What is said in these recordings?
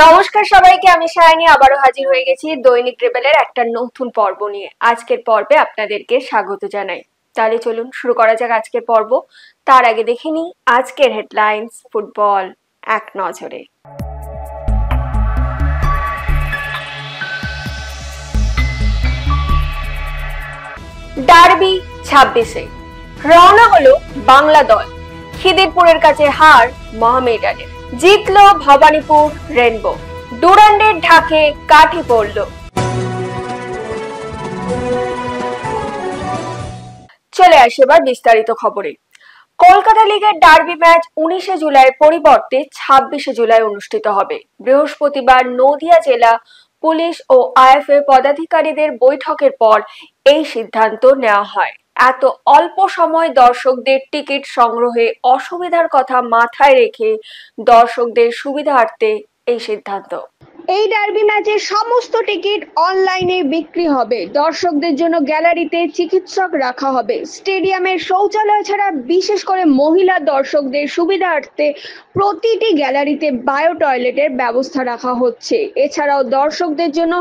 নমস্কার সবাইকে, আমি সায়নী আবারও হাজির হয়ে গেছি দৈনিক রেবেলের একটা নতুন পর্ব নিয়ে। আজকের পর্বে আপনাদেরকে স্বাগত জানাই। তাহলে চলুন শুরু করা যাক আজকের পর্ব। তার আগে দেখে নিই আজকের হেডলাইন্স ফুটবল এক নজরে। ডার্বি 26-এ রওনা হলো বাংলা দল। খিদিরপুরের কাছে হার মোহামেডানের, জিতলো ভবানীপুর রেনবো, ডুরান্ডের ঢাকে কাঠি পড়ল। চলে আসে এবার বিস্তারিত খবরে। কলকাতা লিগের ডার্বি ম্যাচ 19 জুলাই পরিবর্তে 26 জুলাই অনুষ্ঠিত হবে। বৃহস্পতিবার নদিয়া জেলা পুলিশ ও আইএফএ পদাধিকারীদের বৈঠকের পর এই সিদ্ধান্ত নেওয়া হয়। এত অল্প সময় দর্শকদের টিকিট সংগ্রহে অসুবিধার কথা মাথায় রেখে দর্শকদের সুবিধার্থে এই সিদ্ধান্ত। এই ডার্বি ম্যাচের সমস্ত টিকিট অনলাইনে বিক্রি হবে। দর্শকদের জন্য গ্যালারিতে চিকিৎসক রাখা হবে। স্টেডিয়ামের শৌচালয় ছাড়া বিশেষ করে মহিলা দর্শকদের সুবিধার্থে প্রতিটি গ্যালারিতে বায়ো টয়লেটের ব্যবস্থা রাখা হচ্ছে। এছাড়াও দর্শকদের জন্য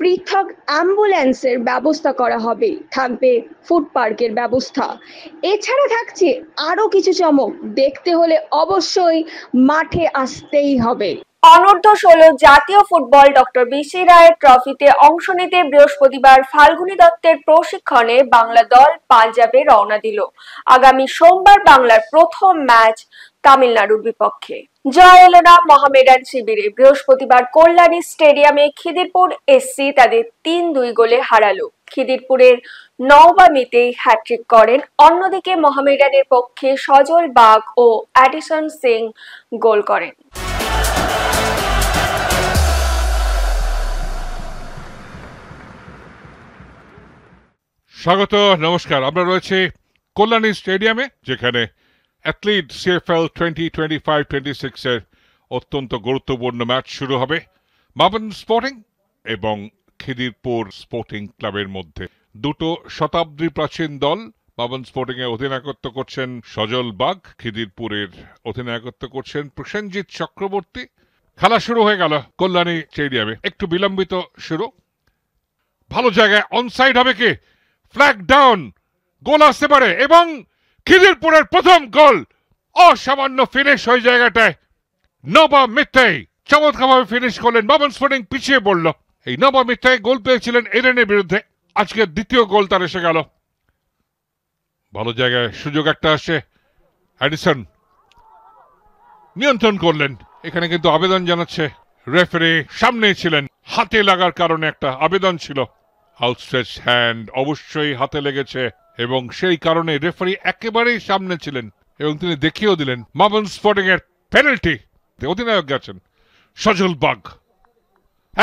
পৃথক অ্যাম্বুলেন্সের ব্যবস্থা করা হবে। থাকবে ফুড পার্কের ব্যবস্থা। এছাড়া থাকছে আরো কিছু চমক। দেখতে হলে অবশ্যই মাঠে আসতেই হবে। অনূর্ধ্ব-16 জাতীয় ফুটবল ডক্টর বিসি রায়ের ট্রফিতে অংশ নিতে বৃহস্পতিবার ফাল্গুনী দত্তের প্রশিক্ষণে বাংলা দল পাঞ্জাবে রওনা দিল। আগামী সোমবার বাংলার প্রথম ম্যাচ তামিলনাড়ুর বিপক্ষে। জয় এলো না মোহামেডান শিবিরে। বৃহস্পতিবার কল্যাণী স্টেডিয়ামে খিদিরপুর এসসি তাদের 3-2 গোলে হারালো। খিদিরপুরের নওবামিতেই হ্যাট্রিক করেন। অন্যদিকে মোহামেডানের পক্ষে সজল বাগ ও অ্যাডিসন সিং গোল করেন। স্বাগত, নমস্কার। আমরা রয়েছে কল্যাণী স্টেডিয়ামে, যেখানে অ্যাথলিট সিএফএল 2025-26 এর অত্যন্ত গুরুত্বপূর্ণ ম্যাচ শুরু হবে মাবন স্পোর্টিং এবং খিদিরপুর স্পোর্টিং ক্লাবের মধ্যে। দুটো শতাব্দী প্রাচীন দল। মাবন স্পোর্টিং এ অধিনায়কত্ব করছেন সজল বাগ, খিদিরপুরের অধিনায়কত্ব করছেন প্রসেনজিৎ চক্রবর্তী। খেলা শুরু হয়ে গেল কল্যাণী স্টেডিয়ামে। একটু বিলম্বিত শুরু। ভালো জায়গায় অনসাইড হবে কি? ফ্ল্যাগ ডাউন, গোল আসতে পারে এবং খিদিরপুরের প্রথম গোল। অসামান্য ফিনিশ ওই জায়গাটায়। নবা মিথ্যাই চমৎকারভাবে ফিনিশ করলেন। মাবন স্পোর্টিং পিছিয়ে পড়ল। এই নবা মিথ্যাই গোল পেয়েছিলেন এডেনের বিরুদ্ধে। আজকের দ্বিতীয় গোল তার এসে গেল। ভালো জায়গায় সুযোগ একটা আসে। অ্যাডিসন নিয়ন্ত্রণ করলেন। এখানে কিন্তু আবেদন জানাচ্ছে রেফারি। সামনে ছিলেন, হাতে লাগার কারণে একটা আবেদন ছিল। আউটস্ট্রেচ হ্যান্ড অবশ্যই হাতে লেগেছে এবং সেই কারণে রেফারি একেবারেই সামনে ছিলেন এবং তিনি দেখিয়েও দিলেন। মাবন স্পোর্টিং এর পেনাল্টি। অধিনায়ক গেছেন সজল বাগ,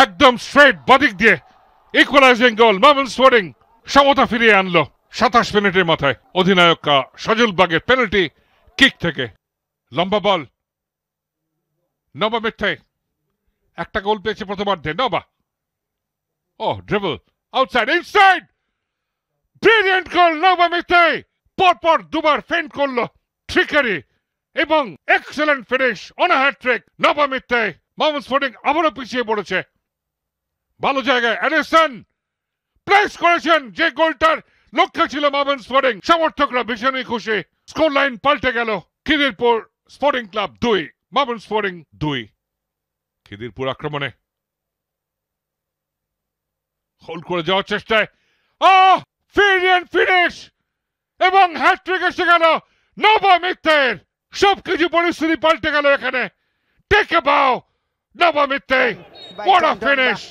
একদম স্ট্রেট বাদিক দিয়ে ইকুয়ালাইজিং গোল। মাবন স্পোর্টিং সমতা ফিরিয়ে আনলো 27 মিনিটের মাথায়। অধিনায়ক সজল বাগের পেনাল্টি কিক থেকে। লম্বা বল, নবা মিথ্যাই একটা গোল পেয়েছে প্রথমার্ধে। নবা ড্রিবল আউটসাইড ইনসাইড, ব্রিলিয়ান্ট গোল। নবা মিথ্যাই পরপর দুবার ফেন্ট করলো, ট্রিকারি এবং এক্সেলেন্ট ফিনিশ অন হ্যাট্রিক। নবা মিথ্যাই। মাবন স্পোর্টিং আবারও পিছিয়ে পড়েছে। ভালো জায়গায় অ্যাডিসন প্লেস করেছেন যে গোলটার লক্ষ্য ছিল মাবন স্পোর্টিং। সমর্থকরা ভীষণই খুশি। স্কোর লাইন পাল্টে গেল। খিদিরপুর স্পোর্টিং ক্লাব 2, মাবন স্পোর্টিং 2। খিদিরপুর আক্রমণে হোল্ড করে যাওয়ার চেষ্টায় ফিনিশ এবং হ্যাট্রিক এসে গেল নবা মিথ্যের। সবকিছু পরিস্থিতি পাল্টে গেল এখানে। টেক এ বাও, নবা মিথ্যে, হোয়াট আ ফিনিশ।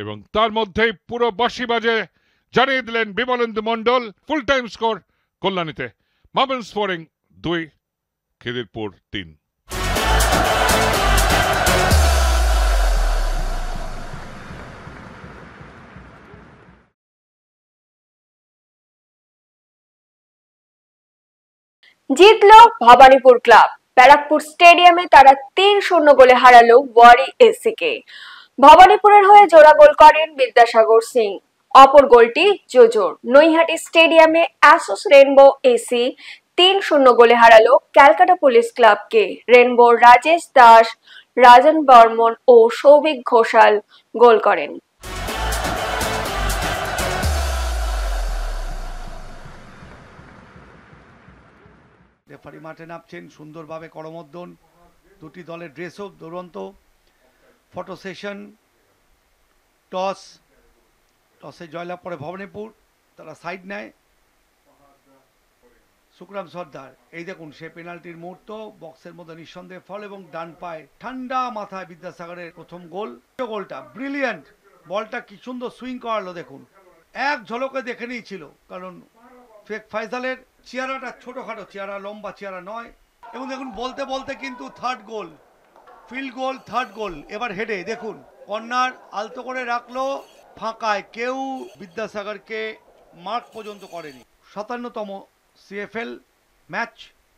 এবং তার মধ্যেই পুরো বাঁশি বাজে জানিয়ে দিলেন Bimalendu Mondal. Full time score কল্যাণীতে মাবন স্পোর্টিং 2, খিদিরপুর 3। জিতলো ভবানীপুর ক্লাব। ব্যারাকপুর স্টেডিয়ামে তারা 3-0 গোলে হারালো ওয়ারি এসসি কে। ভবানীপুরের হয়ে জোড়া গোল করেন বিদ্যাসাগর সিং। অপর গোলটি জোজোর। নৈহাটি স্টেডিয়ামে অ্যাসোস রেনবো এসি 3-0 গোলে হারালো ক্যালকাটা পুলিশ ক্লাবকে। রেনবোর রাজেশ দাস রাজন বর্মন ও সৌভিক ঘোষাল গোল করেন। রেফারি মাঠে নামছেন, সুন্দরভাবে করমর্দন, দুটি দলের ড্রেসও দুরন্ত। ফটো সেশন, টসে জয়লাভ করে ভবানীপুর, তারা সাইড নেয়। সুকরাম সর্দার, এই দেখুন সে পেনাল্টির মুহূর্ত, বক্সের মধ্যে নিঃসন্দেহে ফল এবং ডান পায়ে ঠান্ডা মাথায় বিদ্যাসাগরের প্রথম গোল। গোলটা ব্রিলিয়ান্ট, বলটা কি সুন্দর সুইং করালো দেখুন, এক ঝলকে দেখে নিয়েছিল, কারণ শেখ ফাইসালের চেহারাটা ছোটখাটো চেহারা, লম্বা চেহারা নয়। এবং দেখুন বলতে বলতে কিন্তু থার্ড গোল, ফিল্ড গোল, থার্ড গোল। এবার হেডে দেখুন, কর্নার আলতো করে রাখলো ফাঁকায়, কেউ বিদ্যাসাগরকে মার্ক পর্যন্ত করেনি। 57তম সিএফএল ম্যাচ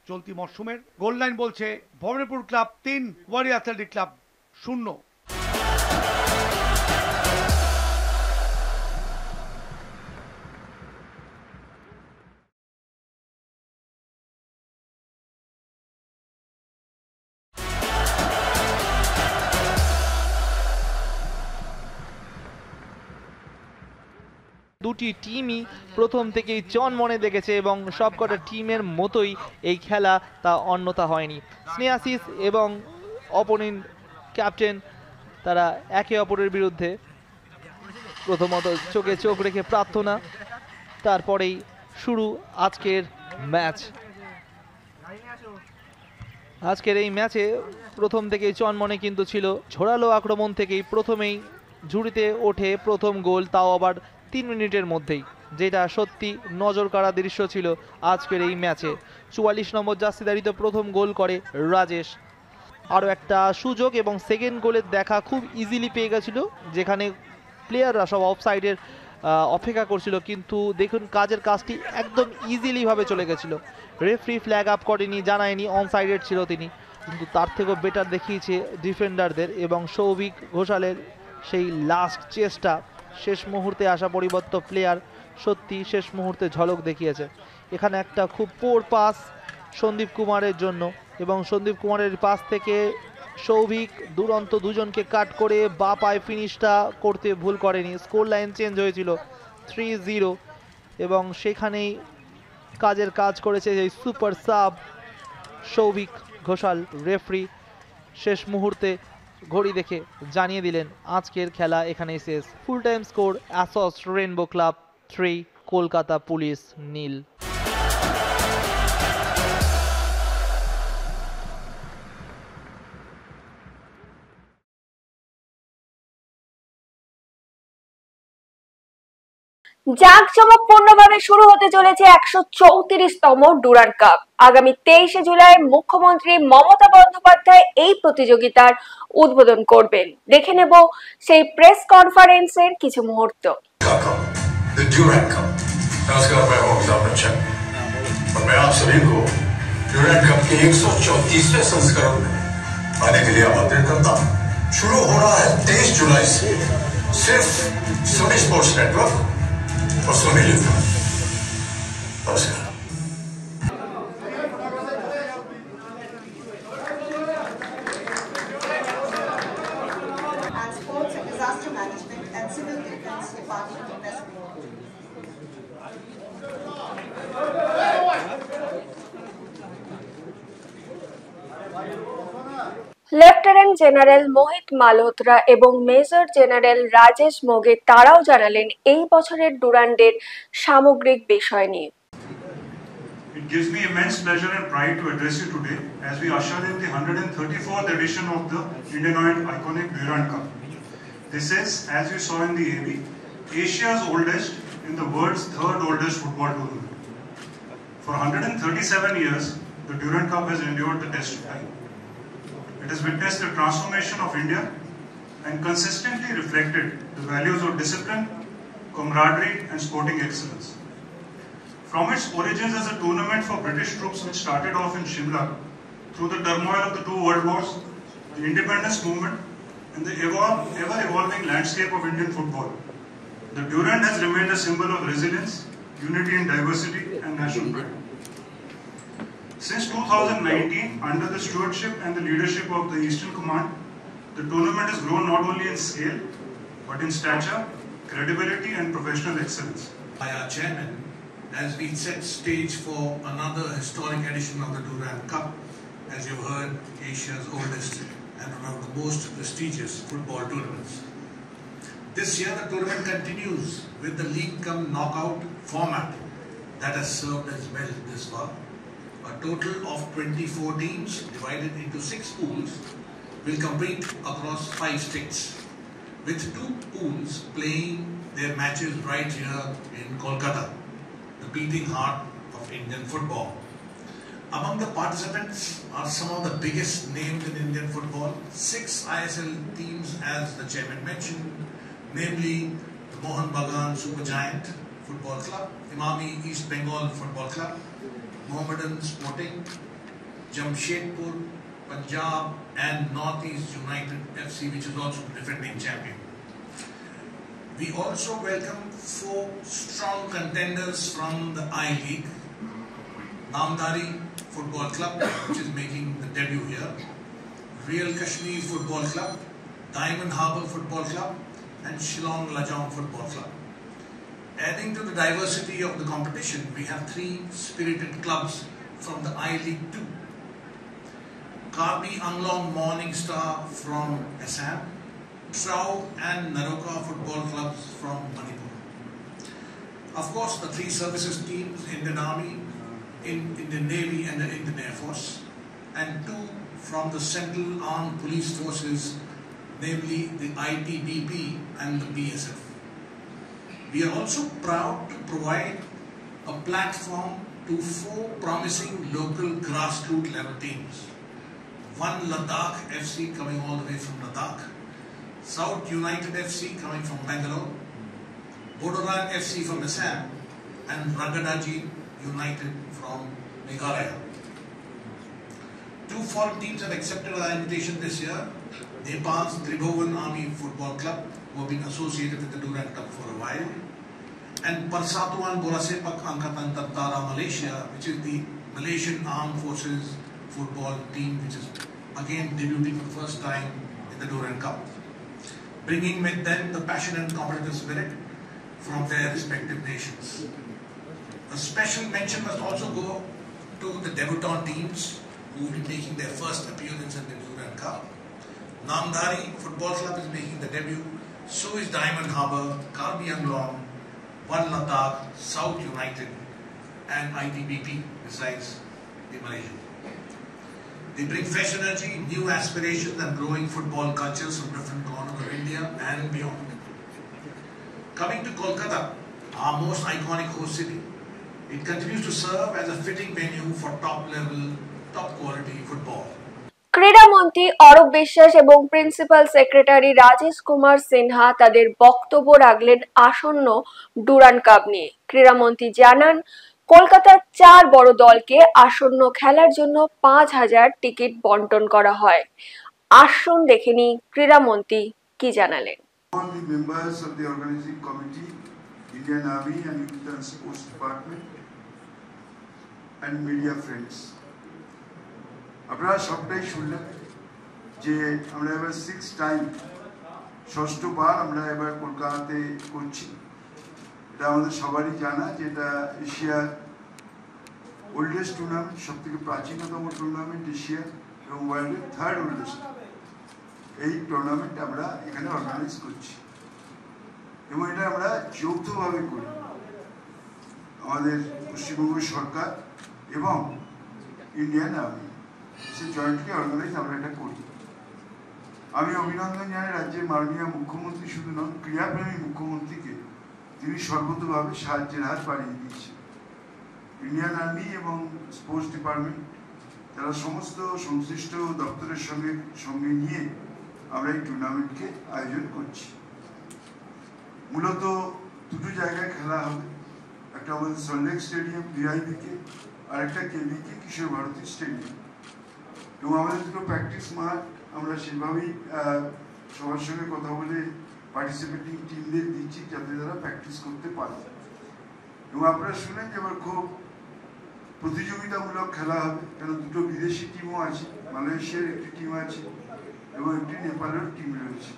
চলতি মরশুমের। গোল লাইন বলছে ভবানীপুর ক্লাব 3, ওয়ারি অ্যাথলেটিক ক্লাব 0। দুটি টিমই প্রথম থেকেই চনমনে দেখেছে এবং সবকটা টিমের মতোই এই খেলা তা অন্যথা হয়নি। স্নেহাশিস এবং অপোনেন্ট ক্যাপ্টেন তারা একে অপরের বিরুদ্ধে প্রথমত চোখে চোখ রেখে প্রার্থনা, তারপরেই শুরু আজকের ম্যাচ। আজকের এই ম্যাচে প্রথম থেকেই চনমনে কিন্তু ছিল, ঝোরালো আক্রমণ থেকেই প্রথমেই ঝুড়িতে ওঠে প্রথম গোল, তাও আবার 3 মিনিটের মধ্যেই, যেটা সত্যি নজর কাড়া দৃশ্য ছিল আজকের এই ম্যাচে। 44 নম্বর জার্সিধারিত প্রথম গোল করে রাজেশ। আরও একটা সুযোগ এবং সেকেন্ড গোলের দেখা খুব ইজিলি পেয়ে গেছিল, যেখানে প্লেয়াররা সব অফসাইডের অপেক্ষা করছিল, কিন্তু দেখুন কাজটি একদম ইজিলি ভাবে চলে গেছিল। রেফারি ফ্ল্যাগ আপ করেনি, জানায়নি অনসাইডেড ছিল তিনি, কিন্তু তার থেকেও বেটার দেখিয়েছে ডিফেন্ডারদের এবং সৌভিক ঘোষালের সেই লাস্ট চেষ্টা, শেষ মুহূর্তে আসা পরিবর্তন প্লেয়ার সত্যি শেষ মুহূর্তে ঝলক দেখিয়েছে। এখানে একটা খুব পোর পাস সন্দীপ কুমারের জন্য, এবং সন্দীপ কুমারের পাস থেকে সৌভিক দুরন্ত দুজনকে কাট করে বা পায়ে ফিনিশটা করতে ভুল করেনি। স্কোর লাইন চেঞ্জ হয়েছিল 3-0 এবং সেখানেই কাজের কাজ করেছে এই super sub Souvik Ghoshal. Referee শেষ মুহূর্তে ঘড়ি দেখে জানিয়ে দিলেন আজকের খেলা এখানেই শেষ। ফুল টাইম স্কোর অ্যাসস রেইনবো ক্লাব 3, কলকাতা পুলিশ 0। জাঁকজমকপূর্ণভাবে শুরু হতে চলেছে 134তম ডুরান্ড কাপ। আগামী 23শে জুলাই মুখ্যমন্ত্রী মমতা বন্দ্যোপাধ্যায় এই প্রতিযোগিতার উদ্বোধন করবেন। দেখে নেব সেই প্রেস কনফারেন্সের কিছু মুহূর্ত। शुरू हो रहा है 23 जुलाई से सिर्फ सोनी स्पोर्ट्स नेटवर्क और सोनी लिव। नमस्कार। And sports and disaster management and civil defense department investment. Lieutenant general Mohit Malhotra এবং মেজর জেনারেল রাজেশ মোগে তারাও জানালেন এই বছরের ডুরান্ডের সামগ্রিক বিষয় নিয়ে। It gives me immense pleasure and pride to address you today as we usher in the 134th edition of the Indianoid Iconic Durand Cup. This is, as you saw in the AB, Asia's oldest and the world's third oldest football tournament. For 137 years, the Durand Cup has endured the test of time. It has witnessed the transformation of India and consistently reflected the values of discipline, camaraderie and sporting excellence. From its origins as a tournament for British troops which started off in Shimla, through the turmoil of the 2 world wars, the independence movement and the ever-evolving landscape of Indian football, the Durand has remained a symbol of resilience, unity in diversity and national pride. Since 2019, under the stewardship and the leadership of the Eastern Command, The tournament has grown not only in scale, but in stature, credibility and professional excellence. By our chairman, as we set stage for another historic edition of the Durand Cup, as you've heard, Asia's oldest and one of the most prestigious football tournaments. This year the tournament continues with the league cum knockout format that has served as well this far. A total of 24 teams divided into 6 pools will compete across 5 states, with 2 pools playing their matches right here in Kolkata, the beating heart of Indian football. Among the participants are some of the biggest names in Indian football. 6 ISL teams, as the chairman mentioned, namely the Mohan Bagan Supergiant Football Club, Imami East Bengal Football Club, Mohammedan Sporting, Jamshedpur, Punjab and Northeast United FC, which is also the defending champion. We also welcome 4 strong contenders from the I-League. Namdari Football Club, which is making the debut here, Real Kashmir Football Club, Diamond Harbour Football Club and Shillong Lajong Football Club. Adding to the diversity of the competition, we have 3 spirited clubs from the I-League 2. Karbi Anglong Morning Star from Assam, Trau and Naroka football clubs from Manipur. Of course, the 3 services teams, Indian Army, Indian Navy and the Indian Air Force, and 2 from the Central Armed Police Forces, namely the ITBP and the BSF. We are also proud to provide a platform to 4 promising local grassroots level teams. 1 Ladakh FC coming all the way from Ladakh, South United FC coming from Bangalore, Bodoran FC from Assam, and Ragadaji United from Meghalaya. 2 foreign teams have accepted our invitation this year. Nepal's Tribhuvan Army Football Club, who have been associated with the Durand Cup for a while, and Persatuan Bola Sepak Angkatan Tentara Malaysia, which is the Malaysian Armed Forces football team, which is again debuting for the first time in the Durand Cup, bringing with them the passion and competitive spirit from their respective nations. A special mention must also go to the debutant teams who will be making their first appearance in the Durand Cup. Namdari Football Club is making the debut, so is Diamond Harbour, Karbi Anglong, 1 Ladakh, South United and ITBP besides the Malaysian. They bring fresh energy, new aspirations and growing football cultures from different corners of India and beyond. Coming to Kolkata, our most iconic host city, it continues to serve as a fitting venue for top-level, top-quality football. ক্রীড়ামন্ত্রী Arup Biswas এবং principal secretary Rajesh Kumar Sinha তাদের বক্তব্য রাখলেন আসন্ন Durand cup নিয়ে। ক্রীড়ামন্ত্রী জানান, কলকাতার 4 বড় দলকে আসন্ন খেলার জন্য 5000 টিকিট বণ্টন করা হয়। আসুন দেখে নিই ক্রীড়ামন্ত্রী কি জানালেন। All the members of the organizing committee, Indian Army and Youth and Sports Department and media friends. আপনারা সবটাই শুনলেন যে আমরা এবার 6th টাইম, 6বার আমরা এবার কলকাতাতে করছি। এটা আমাদের সবারই জানা যে এটা এশিয়ার ওল্ডেস্ট টুর্নামেন্ট, সবথেকে প্রাচীনতম টুর্নামেন্ট এশিয়া এবং ওয়ার্ল্ডের 3rd ওল্ডেস্ট। এই টুর্নামেন্ট আমরা এখানে অর্গানাইজ করছি এবং এটা আমরা যৌথভাবে করি, আমাদের পশ্চিমবঙ্গ সরকার এবং ইন্ডিয়ান আর্মি, সে জয়েন্টলি অর্গানাইজ আমরা এটা করি। আমি অভিনন্দন জানাই রাজ্যের মাননীয় মুখ্যমন্ত্রী, শুধু নন ক্রীড়াপ্রেমী মুখ্যমন্ত্রীকে, তিনি সর্বতভাবে সাহায্যের হাত বাড়িয়ে দিয়েছেন। ইন্ডিয়ান আর্মি এবং স্পোর্টস ডিপার্টমেন্ট তারা সমস্ত সংশ্লিষ্ট দপ্তরের সঙ্গে নিয়ে আমরা এই টুর্নামেন্টকে আয়োজন করছি। মূলত 2টো জায়গায় খেলা হবে, একটা আমাদের সল্টলেক স্টেডিয়াম ভিআইপিকে, আর একটা কেবিকে কিশোর ভারতী স্টেডিয়াম। এবং আমাদের 2টো প্র্যাকটিস মাঠ আমরা সেভাবেই সবার সঙ্গে কথা বলে পার্টিসিপেটিং টিমদের দিচ্ছি যাতে তারা প্র্যাকটিস করতে পারে। এবং আপনারা শুনেন যে এবার খুব প্রতিযোগিতামূলক খেলা হবে, কেন দুটো বিদেশি টিমও আছে, মালয়েশিয়ার একটি টিম আছে এবং একটি নেপালের টিম রয়েছে।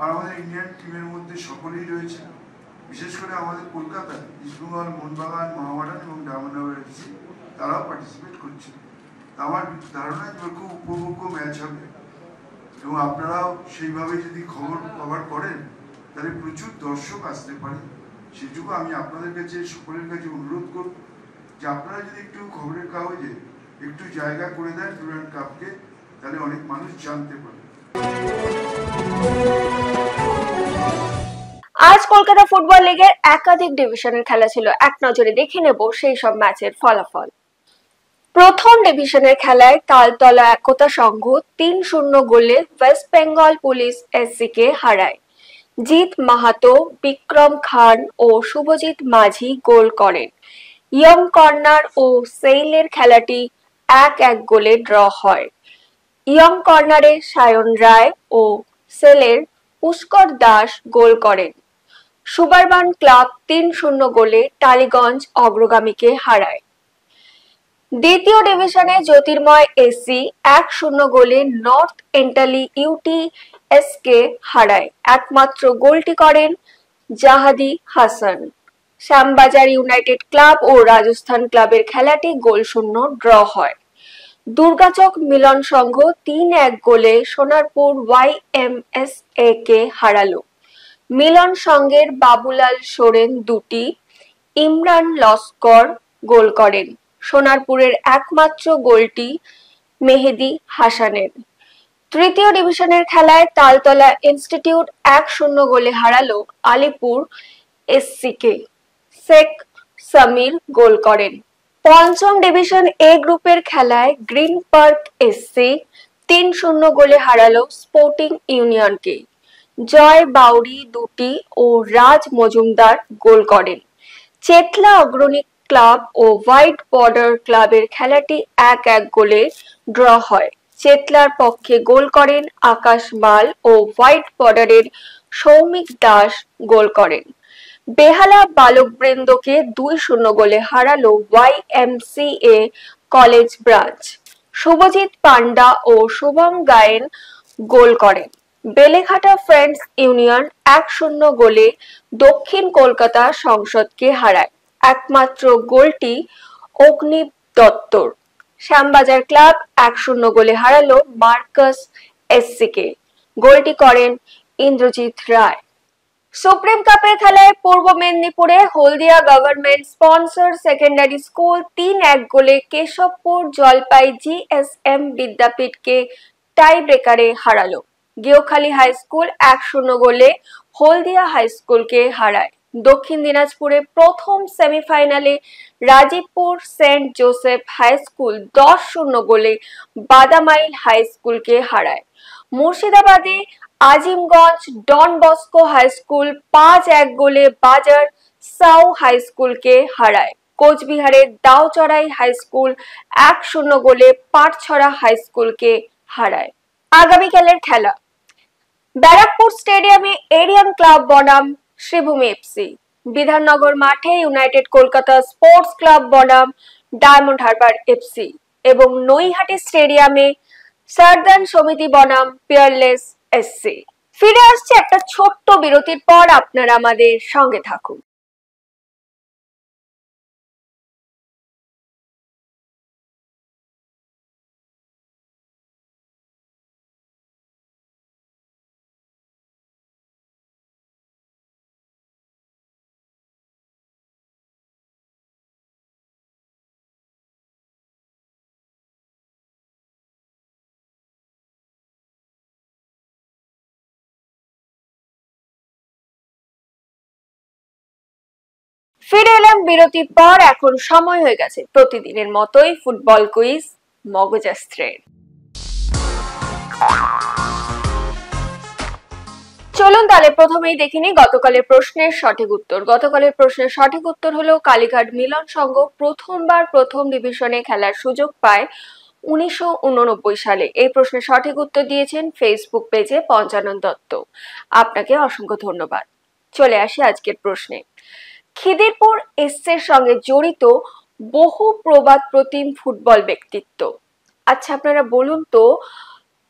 আর আমাদের ইন্ডিয়ান টিমের মধ্যে সকলেই রয়েছে, বিশেষ করে আমাদের কলকাতায় ইস্টবেঙ্গল, মোহনবাগান, মোহামেডান এবং ডায়মন্ড এফসি তারাও পার্টিসিপেট করছে। আমার ধারণা যে খুব উপভোগ্য ম্যাচ হবে এবং আপনারাও সেইভাবে যদি খবর কভার করেন তাহলে প্রচুর দর্শক আসতে পারে। সেটুকু আমি আপনাদের কাছে সকলের কাছে অনুরোধ করব যে আপনারা যদি একটু খবরের কাগজে একটু জায়গা করে দেন ডুরান্ড কাপকে, তাহলে অনেক মানুষ জানতে পারে। আজ কলকাতা ফুটবল লিগের একাধিক ডিভিশনের খেলা ছিল, এক নজরে দেখে নেব সেই সব ম্যাচের ফলাফল। প্রথম ডিভিশনের খেলায় তালতলা একতা সংঘ ৩-০ গোলে ওয়েস্ট বেঙ্গল পুলিশ এসসি কে হারায়। জিৎ মাহাতো, বিক্রম খান ও শুভজিৎ মাঝি গোল করেন। ইয়ং কর্নার ও সেইলের খেলাটি ১-১ গোলে ড্র হয়। ইয়ং কর্নারে সায়ন রায় ও সেলের পুষ্কর দাস গোল করেন। সুবারবান ক্লাব ৩-০ গোলে টালিগঞ্জ অগ্রগামীকে হারায়। দ্বিতীয় ডিভিশনে জ্যোতির্ময় এসসি ১-০ গোলে নর্থ এন্টালি ইউটিএস কে হারায়। একমাত্র গোলটি করেন জাহাদি হাসান। শ্যামবাজার ইউনাইটেড ক্লাব ও রাজস্থান ক্লাবের খেলাটি গোলশূন্য ড্র হয়। দুর্গাচক মিলন সংঘ ৩-১ গোলে সোনারপুর YMSA কে হারালো। মিলন সংঘের বাবুলাল সোরেন দুটি, ইমরান লস্কর গোল করেন। সোনারপুরের একমাত্র গোলটি মেহেদি হাসানের। তৃতীয় ডিভিশনের খেলায় তালতলা ইনস্টিটিউট ১-০ গোলে হারালো আলিপুর এসসি কে। শেখ সামির গোল করেন। পঞ্চম ডিভিশন এ গ্রুপের খেলায় গ্রিন পার্ক এসসি ৩-০ গোলে হারালো স্পোর্টিং ইউনিয়নকে। জয় বাউরি দুটি ও রাজ মজুমদার গোল করেন। চেতলা অগ্রণী ক্লাব ও হোয়াইট বর্ডার ক্লাবের খেলাটি ১-১ গোলে ড্র হয়। চেতলার পক্ষে গোল করেন আকাশ মাল ও হোয়াইট বর্ডারের সৌমিক দাস গোল করেন। বেহালা বালকবৃন্দকে ২-০ গোলে হারালো YMCA কলেজ ব্রাঞ্চ। শুভজিৎ পান্ডা ও শুভম গায়েন গোল করেন। বেলেঘাটা ফ্রেন্ডস ইউনিয়ন ১-০ গোলে দক্ষিণ কলকাতা সংসদকে হারায়। একমাত্র গোলটি অগ্নিব দত্তর। শ্যামবাজার ক্লাব ১-০ গোলে হারালো মার্কাস এসসি কে। গোলটি করেন ইন্দ্রজিৎ রায়। সুপ্রিম কাপের খেলায় পূর্ব মেদিনীপুরে হলদিয়া গভর্নমেন্ট স্পন্সর সেকেন্ডারি স্কুল ৩-১ গোলে কেশবপুর জলপাই GSM বিদ্যাপীঠকে টাই ব্রেকারে হারালো। গেওখালী হাই স্কুল ১-০ গোলে হলদিয়া হাই স্কুলকে হারায়। দক্ষিণ দিনাজপুরে প্রথম সেমিফাইনালে Rajibpur saint Joseph high school ১০-০ গোলে বাদামাইল হাই স্কুলকে হারায়। মুর্শিদাবাদে Azimganj Don Bosco high school ৫-১ গোলে বাজার সাউ হাই স্কুলকে হারায়। কোচবিহারের দাউচড়াই হাই স্কুল ১-০ গোলে পাটছড়া হাই স্কুলকে হারায়। আগামীকালের খেলা, ব্যারাকপুর স্টেডিয়ামে এরিয়ান ক্লাব বনাম শ্রীভূমি এফসি, বিধাননগর মাঠে ইউনাইটেড কলকাতা স্পোর্টস ক্লাব বনাম ডায়মন্ড হারবার এফসি এবং নৈহাটি স্টেডিয়ামে সারদান সমিতি বনাম পিয়ারলেস এসসি। ফিরে আসছে একটা ছোট্ট বিরতির পর, আপনারা আমাদের সঙ্গে থাকুন। ফিরে এলাম বিরতির পর। এখন সময় হয়ে গেছে প্রতিদিনের মতোই ফুটবল কুইজ মগজাস্ত্রের। চলুন তাহলে প্রথমেই দেখিনি গতকালের প্রশ্নের সঠিক উত্তর। গতকালের প্রশ্নের সঠিক উত্তর হলো কালীঘাট মিলন সংঘ প্রথমবার প্রথম ডিভিশনে খেলার সুযোগ পায় ১৯৮৯ সালে। এই প্রশ্নের সঠিক উত্তর দিয়েছেন ফেসবুক পেজে পঞ্চানন দত্ত। আপনাকে অসংখ্য ধন্যবাদ। চলে আসি আজকের প্রশ্নে। খিদিরপুর এসসির সঙ্গে জড়িত বহু প্রবাদ প্রতিম ফুটবল ব্যক্তিত্ব। আচ্ছা আপনারা বলুন তো,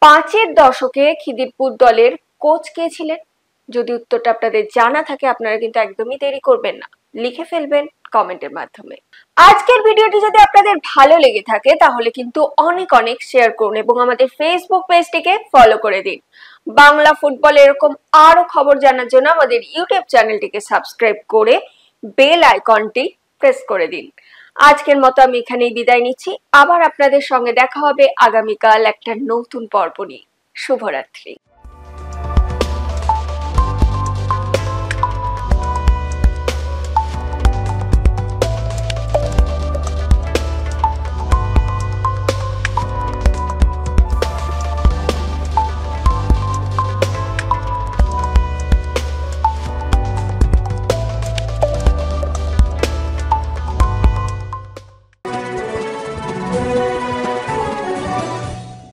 5-এর দশকে খিদিরপুর দলের কোচ কে ছিলেন? যদি উত্তরটা আপনাদের জানা থাকে আপনারা কিন্তু একদমই দেরি করবেন না, লিখে ফেলবেন কমেন্টের মাধ্যমে। আজকের ভিডিওটি যদি আপনাদের ভালো লেগে থাকে তাহলে কিন্তু অনেক অনেক শেয়ার করুন এবং আমাদের ফেসবুক পেজটিকে ফলো করে দিন। বাংলা ফুটবল এরকম আরো খবর জানার জন্য আমাদের ইউটিউব চ্যানেলটিকে সাবস্ক্রাইব করে বেল আইকনটি প্রেস করে দিন। আজকের মতো আমি এখানেই বিদায় নিচ্ছি। আবার আপনাদের সঙ্গে দেখা হবে আগামীকাল একটা নতুন পর্ব নিয়ে। শুভরাত্রি।